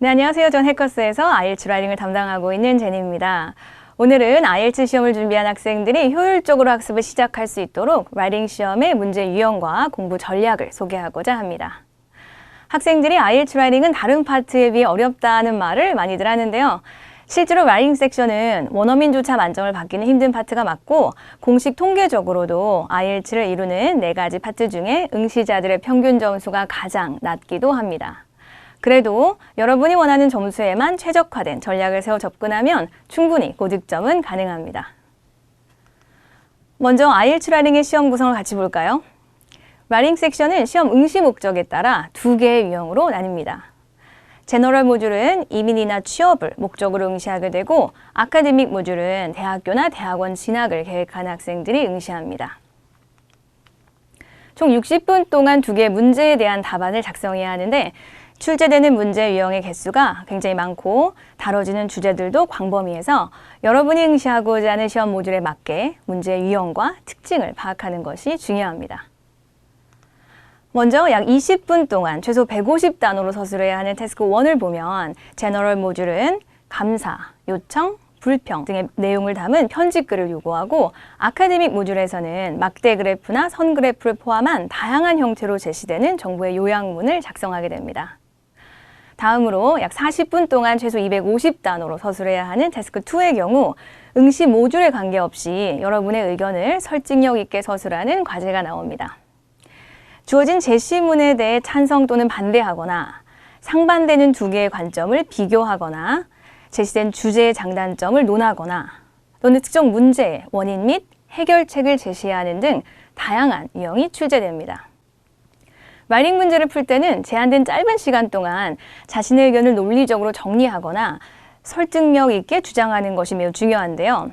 네, 안녕하세요. 전 해커스에서 IELTS 라이팅을 담당하고 있는 제니입니다. 오늘은 IELTS 시험을 준비한 학생들이 효율적으로 학습을 시작할 수 있도록 라이팅 시험의 문제 유형과 공부 전략을 소개하고자 합니다. 학생들이 IELTS 라이팅은 다른 파트에 비해 어렵다는 말을 많이들 하는데요. 실제로 라이팅 섹션은 원어민조차 만점을 받기는 힘든 파트가 맞고 공식 통계적으로도 IELTS를 이루는 4가지 파트 중에 응시자들의 평균 점수가 가장 낮기도 합니다. 그래도 여러분이 원하는 점수에만 최적화된 전략을 세워 접근하면 충분히 고득점은 가능합니다. 먼저 IELTS 라이팅의 시험 구성을 같이 볼까요? 라이팅 섹션은 시험 응시 목적에 따라 2개의 유형으로 나뉩니다. 제너럴 모듈은 이민이나 취업을 목적으로 응시하게 되고 아카데믹 모듈은 대학교나 대학원 진학을 계획하는 학생들이 응시합니다. 총 60분 동안 2개의 문제에 대한 답안을 작성해야 하는데 출제되는 문제 유형의 개수가 굉장히 많고 다뤄지는 주제들도 광범위해서 여러분이 응시하고자 하는 시험 모듈에 맞게 문제 유형과 특징을 파악하는 것이 중요합니다. 먼저 약 20분 동안 최소 150단어로 서술해야 하는 태스크 1을 보면 제너럴 모듈은 감사, 요청, 불평 등의 내용을 담은 편집글을 요구하고 아카데믹 모듈에서는 막대 그래프나 선 그래프를 포함한 다양한 형태로 제시되는 정보의 요약문을 작성하게 됩니다. 다음으로 약 40분 동안 최소 250단어로 서술해야 하는 태스크 2의 경우 응시 모듈에 관계없이 여러분의 의견을 설득력 있게 서술하는 과제가 나옵니다. 주어진 제시문에 대해 찬성 또는 반대하거나 상반되는 2개의 관점을 비교하거나 제시된 주제의 장단점을 논하거나 또는 특정 문제의 원인 및 해결책을 제시하는 등 다양한 유형이 출제됩니다. 라이팅 문제를 풀 때는 제한된 짧은 시간 동안 자신의 의견을 논리적으로 정리하거나 설득력 있게 주장하는 것이 매우 중요한데요.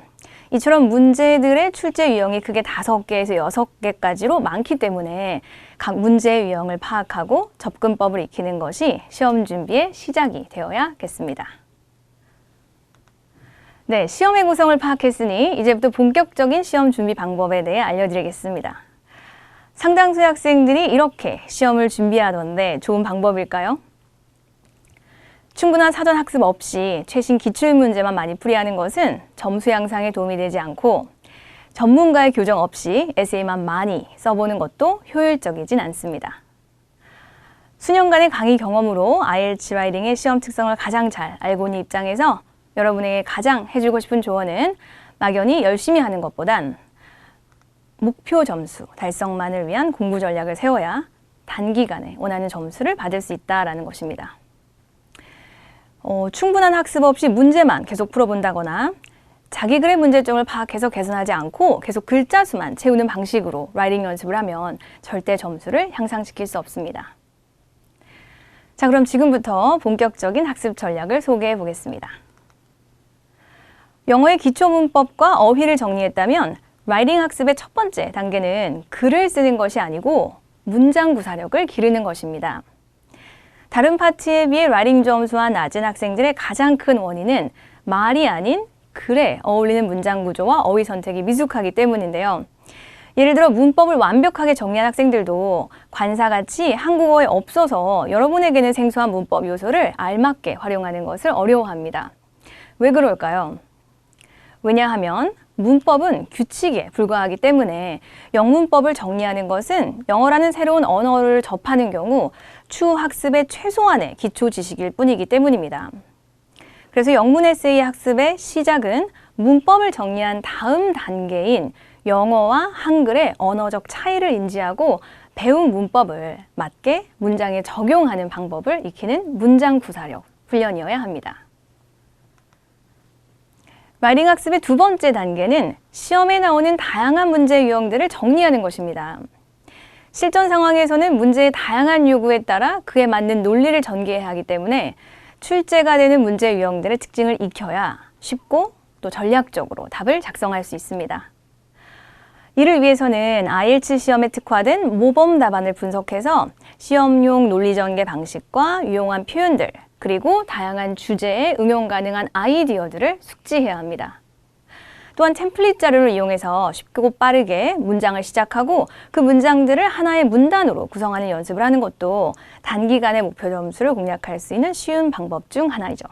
이처럼 문제들의 출제 유형이 크게 5개에서 6개까지로 많기 때문에 각 문제의 유형을 파악하고 접근법을 익히는 것이 시험 준비의 시작이 되어야겠습니다. 네, 시험의 구성을 파악했으니 이제부터 본격적인 시험 준비 방법에 대해 알려드리겠습니다. 상당수의 학생들이 이렇게 시험을 준비하던데 좋은 방법일까요? 충분한 사전 학습 없이 최신 기출문제만 많이 풀이하는 것은 점수 향상에 도움이 되지 않고 전문가의 교정 없이 에세이만 많이 써보는 것도 효율적이진 않습니다. 수년간의 강의 경험으로 IELTS 라이팅의 시험 특성을 가장 잘 알고 있는 입장에서 여러분에게 가장 해주고 싶은 조언은 막연히 열심히 하는 것보단 목표 점수 달성만을 위한 공부 전략을 세워야 단기간에 원하는 점수를 받을 수 있다는 것입니다. 충분한 학습 없이 문제만 계속 풀어본다거나 자기 글의 문제점을 파악해서 개선하지 않고 계속 글자 수만 채우는 방식으로 라이팅 연습을 하면 절대 점수를 향상시킬 수 없습니다. 자, 그럼 지금부터 본격적인 학습 전략을 소개해 보겠습니다. 영어의 기초 문법과 어휘를 정리했다면 라이팅 학습의 첫 번째 단계는 글을 쓰는 것이 아니고 문장 구사력을 기르는 것입니다. 다른 파트에 비해 라이팅 점수가 낮은 학생들의 가장 큰 원인은 말이 아닌 글에 어울리는 문장 구조와 어휘 선택이 미숙하기 때문인데요. 예를 들어 문법을 완벽하게 정리한 학생들도 관사같이 한국어에 없어서 여러분에게는 생소한 문법 요소를 알맞게 활용하는 것을 어려워합니다. 왜 그럴까요? 왜냐하면 문법은 규칙에 불과하기 때문에 영문법을 정리하는 것은 영어라는 새로운 언어를 접하는 경우 추후 학습의 최소한의 기초 지식일 뿐이기 때문입니다. 그래서 영문 에세이 학습의 시작은 문법을 정리한 다음 단계인 영어와 한글의 언어적 차이를 인지하고 배운 문법을 맞게 문장에 적용하는 방법을 익히는 문장 구사력 훈련이어야 합니다. 라이팅 학습의 두 번째 단계는 시험에 나오는 다양한 문제 유형들을 정리하는 것입니다. 실전 상황에서는 문제의 다양한 요구에 따라 그에 맞는 논리를 전개해야 하기 때문에 출제가 되는 문제 유형들의 특징을 익혀야 쉽고 또 전략적으로 답을 작성할 수 있습니다. 이를 위해서는 IELTS 시험에 특화된 모범 답안을 분석해서 시험용 논리 전개 방식과 유용한 표현들 그리고 다양한 주제에 응용 가능한 아이디어들을 숙지해야 합니다. 또한 템플릿 자료를 이용해서 쉽고 빠르게 문장을 시작하고 그 문장들을 하나의 문단으로 구성하는 연습을 하는 것도 단기간에 목표 점수를 공략할 수 있는 쉬운 방법 중 하나이죠.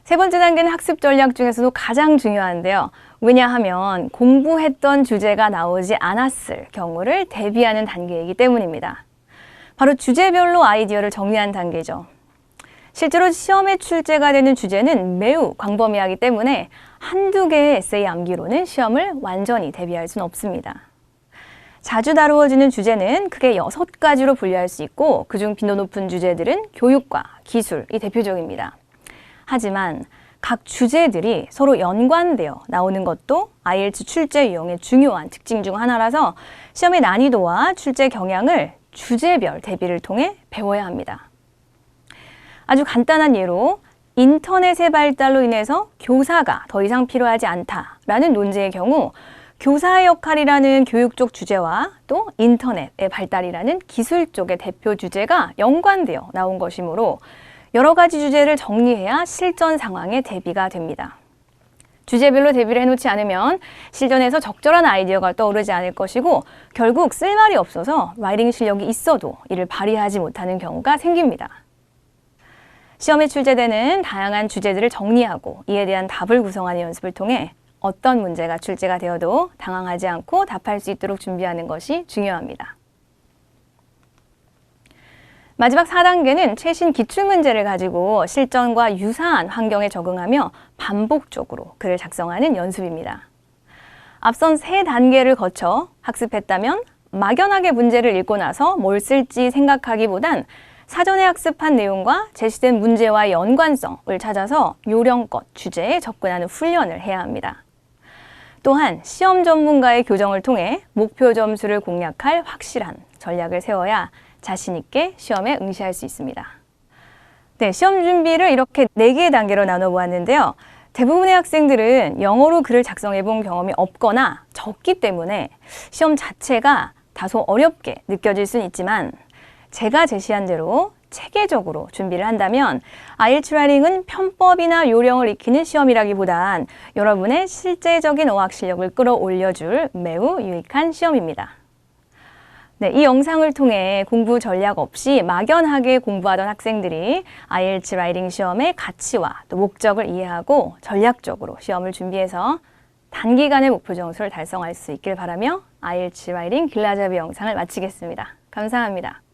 세 번째 단계는 학습 전략 중에서도 가장 중요한데요. 왜냐하면 공부했던 주제가 나오지 않았을 경우를 대비하는 단계이기 때문입니다. 바로 주제별로 아이디어를 정리한 단계죠. 실제로 시험에 출제가 되는 주제는 매우 광범위하기 때문에 한두 개의 에세이 암기로는 시험을 완전히 대비할 수는 없습니다. 자주 다루어지는 주제는 크게 6가지로 분류할 수 있고 그중 빈도 높은 주제들은 교육과 기술이 대표적입니다. 하지만 각 주제들이 서로 연관되어 나오는 것도 IELTS 출제 유형의 중요한 특징 중 하나라서 시험의 난이도와 출제 경향을 주제별 대비를 통해 배워야 합니다. 아주 간단한 예로 인터넷의 발달로 인해서 교사가 더 이상 필요하지 않다라는 논제의 경우 교사의 역할이라는 교육 쪽 주제와 또 인터넷의 발달이라는 기술 쪽의 대표 주제가 연관되어 나온 것이므로 여러 가지 주제를 정리해야 실전 상황에 대비가 됩니다. 주제별로 대비를 해놓지 않으면 실전에서 적절한 아이디어가 떠오르지 않을 것이고 결국 쓸 말이 없어서 라이팅 실력이 있어도 이를 발휘하지 못하는 경우가 생깁니다. 시험에 출제되는 다양한 주제들을 정리하고 이에 대한 답을 구성하는 연습을 통해 어떤 문제가 출제가 되어도 당황하지 않고 답할 수 있도록 준비하는 것이 중요합니다. 마지막 4단계는 최신 기출문제를 가지고 실전과 유사한 환경에 적응하며 반복적으로 글을 작성하는 연습입니다. 앞선 3단계를 거쳐 학습했다면 막연하게 문제를 읽고 나서 뭘 쓸지 생각하기보단 사전에 학습한 내용과 제시된 문제와의 연관성을 찾아서 요령껏 주제에 접근하는 훈련을 해야 합니다. 또한 시험 전문가의 교정을 통해 목표 점수를 공략할 확실한 전략을 세워야 자신 있게 시험에 응시할 수 있습니다. 네, 시험 준비를 이렇게 4개의 단계로 나눠보았는데요. 대부분의 학생들은 영어로 글을 작성해 본 경험이 없거나 적기 때문에 시험 자체가 다소 어렵게 느껴질 수는 있지만 제가 제시한 대로 체계적으로 준비를 한다면 IELTS 라이팅은 편법이나 요령을 익히는 시험이라기보단 여러분의 실제적인 어학 실력을 끌어올려줄 매우 유익한 시험입니다. 네, 이 영상을 통해 공부 전략 없이 막연하게 공부하던 학생들이 IELTS 라이팅 시험의 가치와 또 목적을 이해하고 전략적으로 시험을 준비해서 단기간에 목표 점수를 달성할 수 있길 바라며 IELTS 라이팅 길라잡이 영상을 마치겠습니다. 감사합니다.